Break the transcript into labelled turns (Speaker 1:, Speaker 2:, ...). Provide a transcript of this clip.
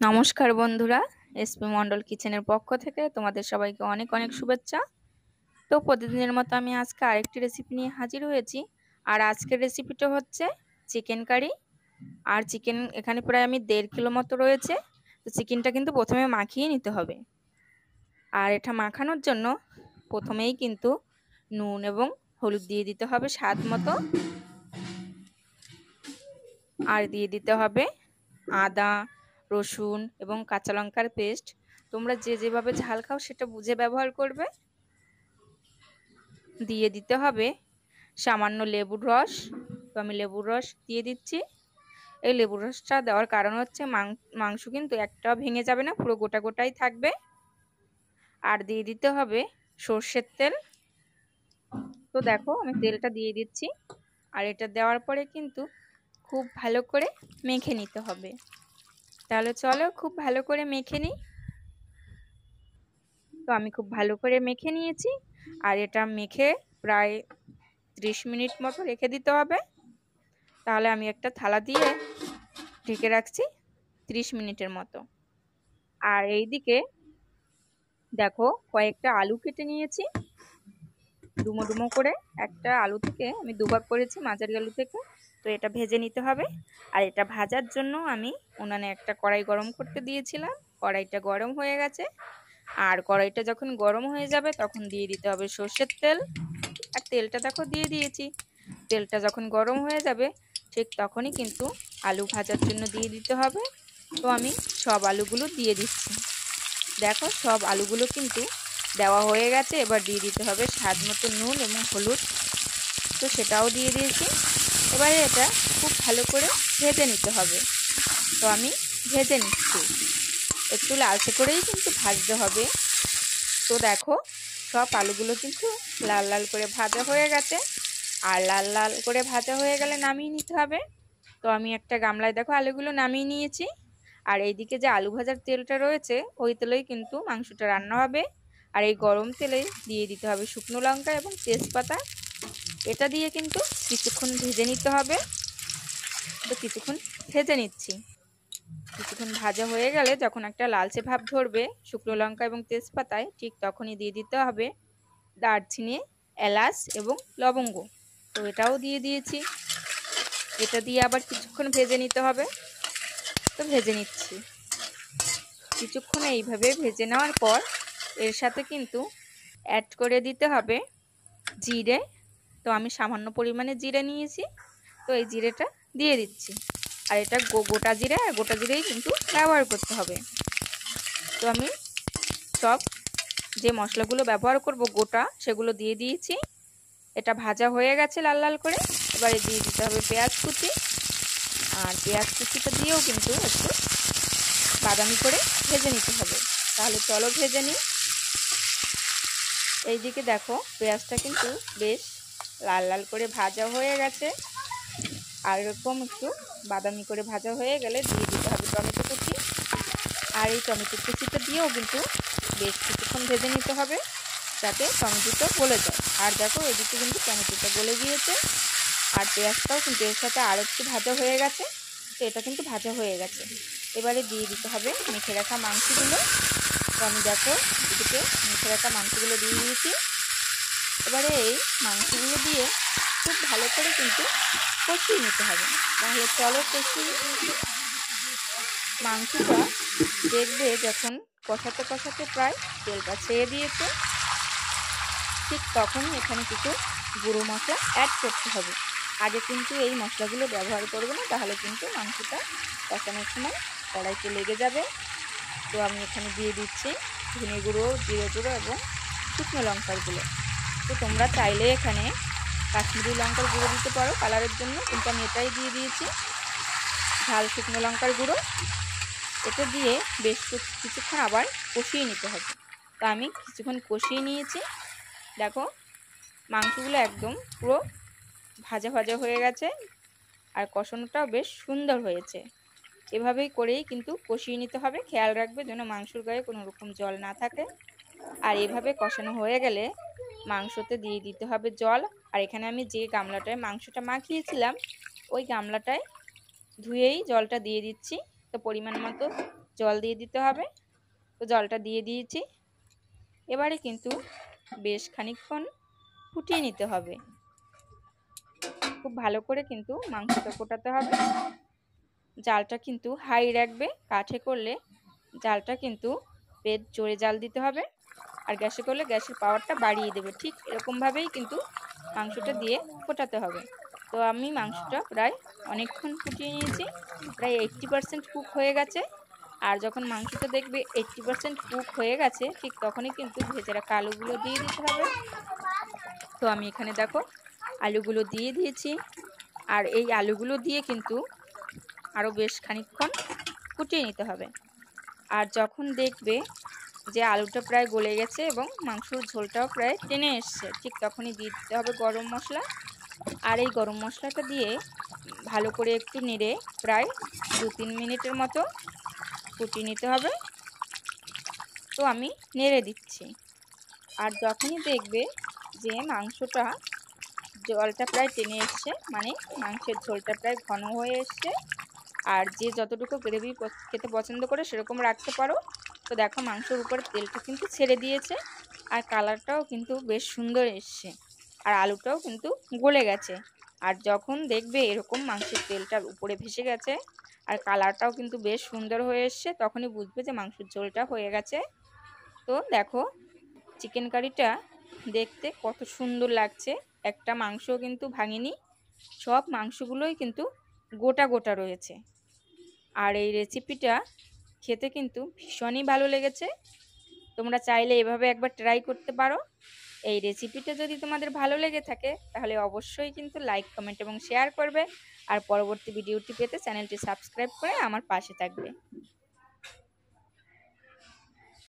Speaker 1: নমস্কার বন্ধুরা, এসপি মন্ডল কিচেনের পক্ষ থেকে তোমাদের সবাইকে অনেক অনেক শুভেচ্ছা। তো প্রতিদিনের মতো আমি আজকে আরেকটি রেসিপি নিয়ে হাজির হয়েছি। আর আজকের রেসিপিটা হচ্ছে চিকেন কারি। আর চিকেন এখানে প্রায় আমি 1.5 কিলো মতো রয়েছে। তো চিকেনটা কিন্তু প্রথমে মাখিয়ে নিতে হবে। আর এটা মাখানোর জন্য প্রথমেই কিন্তু নুন এবং হলুদ দিয়ে দিতে হবে স্বাদ মতো। আর দিয়ে দিতে হবে আদা, রসুন এবং কাঁচা লঙ্কার পেস্ট। তোমরা যে যেভাবে ঝাল খাও সেটা বুঝে ব্যবহার করবে। দিয়ে দিতে হবে সামান্য লেবুর রস। তো আমি লেবুর রস দিয়ে দিচ্ছি। এই লেবুর রসটা দেওয়ার কারণ হচ্ছে মাংস কিন্তু একটাও ভেঙে যাবে না, পুরো গোটা গোটাই থাকবে। আর দিয়ে দিতে হবে সর্ষের তেল। তো দেখো আমি তেলটা দিয়ে দিচ্ছি। আর এটা দেওয়ার পরে কিন্তু খুব ভালো করে মেখে নিতে হবে। তাহলে চলো খুব ভালো করে মেখে নিই। তো আমি খুব ভালো করে মেখে নিয়েছি। আর এটা মেখে প্রায় 30 মিনিট মতো রেখে দিতে হবে। তাহলে আমি একটা থালা দিয়ে ঢেকে রাখছি 30 মিনিটের মতো। আর এইদিকে দেখো কয়েকটা আলু কেটে নিয়েছি ডুমো ডুমো করে। একটা আলু থেকে আমি দুভাগ করেছি, মাঝারি আলু থেকে। তো এটা ভেজে নিতে হবে। আর এটা ভাজার জন্য আমি উনানে একটা কড়াই গরম করতে দিয়েছিলাম। কড়াইটা গরম হয়ে গেছে। আর কড়াইটা যখন গরম হয়ে যাবে তখন দিয়ে দিতে হবে সর্ষের তেল। আর তেলটা দেখো দিয়ে দিয়েছি। তেলটা যখন গরম হয়ে যাবে ঠিক তখনই কিন্তু আলু ভাজার জন্য দিয়ে দিতে হবে। তো আমি সব আলুগুলো দিয়ে দিচ্ছি। দেখো সব আলুগুলো কিন্তু দেওয়া হয়ে গেছে। এবার দিয়ে দিতে হবে স্বাদ মতো নুন এবং হলুদ। তো সেটাও দিয়ে দিয়েছি। এবারে এটা খুব ভালো করে ভেজে নিতে হবে। তো আমি ভেজে নিচ্ছি, একটু লালচে করেই কিন্তু ভাজতে হবে। তো দেখো সব আলুগুলো কিন্তু লাল লাল করে ভাজা হয়ে গেছে। আর লাল লাল করে ভাজা হয়ে গেলে নামিয়ে নিতে হবে। তো আমি একটা গামলায় দেখো আলুগুলো নামিয়ে নিয়েছি। আর এইদিকে যে আলু ভাজার তেলটা রয়েছে ওই তেলেই কিন্তু মাংসটা রান্না হবে। আর এই গরম তেলে দিয়ে দিতে হবে শুকনো লঙ্কা এবং তেজপাতা। এটা দিয়ে কিন্তু কিছুক্ষণ ভেজে নিতে হবে। তো কিছুক্ষণ ভেজে নিচ্ছি। কিছুক্ষণ ভাজা হয়ে গেলে যখন একটা লালচে ভাব ধরবে শুকনো লঙ্কা এবং তেজপাতায়, ঠিক তখনই দিয়ে দিতে হবে দারচিনি, এলাচ এবং লবঙ্গ। তো এটাও দিয়ে দিয়েছি। এটা দিয়ে আবার কিছুক্ষণ ভেজে নিতে হবে। তো ভেজে নিচ্ছি। কিছুক্ষণ এইভাবে ভেজে নেওয়ার পর এর সাথে কিন্তু অ্যাড করে দিতে হবে জিরে। তো আমি সামান্য পরিমাণে জিরে নিয়েছি। তো এই জিরেটা দিয়ে দিচ্ছি। আর এটা গোটা জিরে, আর গোটা জিরেই কিন্তু ব্যবহার করতে হবে। তো আমি সব যে মশলাগুলো ব্যবহার করব গোটা সেগুলো দিয়ে দিয়েছি। এটা ভাজা হয়ে গেছে লাল লাল করে। এবারে দিয়ে দিতে হবে পেঁয়াজ কুচি। আর পেঁয়াজ কুচিটা দিয়েও কিন্তু একটু বাদামি করে ভেজে নিতে হবে। তাহলে চলো ভেজে নিই। এইদিকে দেখো পেঁয়াজটা কিন্তু বেশ লাল লাল করে ভাজা হয়ে গেছে। আর এরকম একটু বাদামি করে ভাজা হয়ে গেলে দিয়ে দিতে হবে টমেটো কুচি। আর এই টমেটো কুচিটা দিয়েও কিন্তু বেশ কিছুক্ষণ ভেজে নিতে হবে যাতে টমেটোটা গলে যায়। আর দেখো এদিকে কিন্তু টমেটোটা গলে গিয়েছে। আর পেঁয়াজটাও কিন্তু এর সাথে আর একটু ভাজা হয়ে গেছে। তো এটা কিন্তু ভাজা হয়ে গেছে। এবারে দিয়ে দিতে হবে মেখে রাখা মাংসগুলো। তো আমি দেখো এদিকে মেখে রাখা মাংসগুলো দিয়ে দিয়েছি। এবারে এই মাংসগুলো দিয়ে খুব ভালো করে কিন্তু কষিয়ে নিতে হবে। তাহলে চলো কষিয়ে মাংসটা দেখবে যখন কষাতে কষাতে প্রায় তেলটা ছেড়ে দিয়েছে, ঠিক তখনই এখানে কিছু গুঁড়ো মশলা অ্যাড করতে হবে। আগে কিন্তু এই মশলাগুলো ব্যবহার করবে না, তাহলে কিন্তু মাংসটা কষানোর সময় কড়াইতে লেগে যাবে। তো আমি এখানে দিয়ে দিচ্ছি ধনে গুঁড়ো, জিরে গুঁড়ো এবং শুকনো লঙ্কার গুঁড়ো। তো তোমরা চাইলে এখানে কাশ্মীরি লঙ্কার গুঁড়ো দিতে পারো কালারের জন্য, কিন্তু আমি এটাই দিয়ে দিয়েছি ঝাল শুকনো লঙ্কার গুঁড়ো। এটা দিয়ে বেশ কিছুক্ষণ আবার কষিয়ে নিতে হবে। তো আমি কিছুক্ষণ কষিয়ে নিয়েছি। দেখো মাংসগুলো একদম পুরো ভাজা ভাজা হয়ে গেছে। আর কষানোটাও বেশ সুন্দর হয়েছে। এভাবেই করেই কিন্তু কষিয়ে নিতে হবে। খেয়াল রাখবে যেন মাংসর গায়ে কোনো রকম জল না থাকে। আর এভাবে কষানো হয়ে গেলে মাংসতে দিয়ে দিতে হবে জল। আর এখানে আমি যে গামলাটায় মাংসটা মাখিয়েছিলাম ওই গামলাটায় ধুয়েই জলটা দিয়ে দিচ্ছি। তো পরিমাণ মতো জল দিয়ে দিতে হবে। তো জলটা দিয়ে দিয়েছি। এবারে কিন্তু বেশ খানিকক্ষণ ফুটিয়ে নিতে হবে। খুব ভালো করে কিন্তু মাংসটা ফোটাতে হবে। জালটা কিন্তু হাই রাখবে, কাঠে করলে জালটা কিন্তু বেশ জোরে জাল দিতে হবে, আর গ্যাসে করলে গ্যাসের পাওয়ারটা বাড়িয়ে দেবে। ঠিক এরকমভাবেই কিন্তু মাংসটা দিয়ে ফোটাতে হবে। তো আমি মাংসটা প্রায় অনেকক্ষণ ফুটিয়ে নিয়েছি, প্রায় 80% কুক হয়ে গেছে। আর যখন মাংসটা দেখবে 80% কুক হয়ে গেছে, ঠিক তখনই কিন্তু ভেজে রাখা আলুগুলো দিয়ে দিতে হবে। তো আমি এখানে দেখো আলুগুলো দিয়ে দিয়েছি, আর এই আলুগুলো দিয়ে কিন্তু আরও বেশ খানিকক্ষণ ফুটিয়ে নিতে হবে। আর যখন দেখবে যে আলুটা প্রায় গলে গেছে এবং মাংসর ঝোলটাও প্রায় টেনে এসছে, ঠিক তখনই দিয়ে দিতে হবে গরম মশলা। আর এই গরম মশলাটা দিয়ে ভালো করে একটু নেড়ে প্রায় 2-3 মিনিটের মতো ফুটিয়ে নিতে হবে। তো আমি নেড়ে দিচ্ছি। আর যখনই দেখবে যে মাংসটা জলটা প্রায় টেনে এসছে, মানে মাংসের ঝোলটা প্রায় ঘন হয়ে এসছে, আর যে যতটুকু গ্রেভি খেতে পছন্দ করে সেরকম রাখতে পারো। তো দেখো মাংসের উপরে তেলটা কিন্তু ছেড়ে দিয়েছে, আর কালারটাও কিন্তু বেশ সুন্দর এসছে, আর আলুটাও কিন্তু গলে গেছে। আর যখন দেখবে এরকম মাংসের তেলটা উপরে ভেসে গেছে আর কালারটাও কিন্তু বেশ সুন্দর হয়ে এসছে, তখনই বুঝবে যে মাংসের ঝোলটা হয়ে গেছে। তো দেখো চিকেন কারিটা দেখতে কত সুন্দর লাগছে, একটা মাংসও কিন্তু ভাঙিনি, সব মাংসগুলোই কিন্তু গোটা গোটা রয়েছে। আর এই রেসিপিটা খেতে কিন্তু ভীষণই ভালো লেগেছে। তোমরা চাইলে এভাবে একবার ট্রাই করতে পারো। এই রেসিপিটা যদি তোমাদের ভালো লেগে থাকে তাহলে অবশ্যই কিন্তু লাইক, কমেন্ট এবং শেয়ার করবে। আর পরবর্তী ভিডিওটি পেতে চ্যানেলটি সাবস্ক্রাইব করে আমার পাশে থাকবে।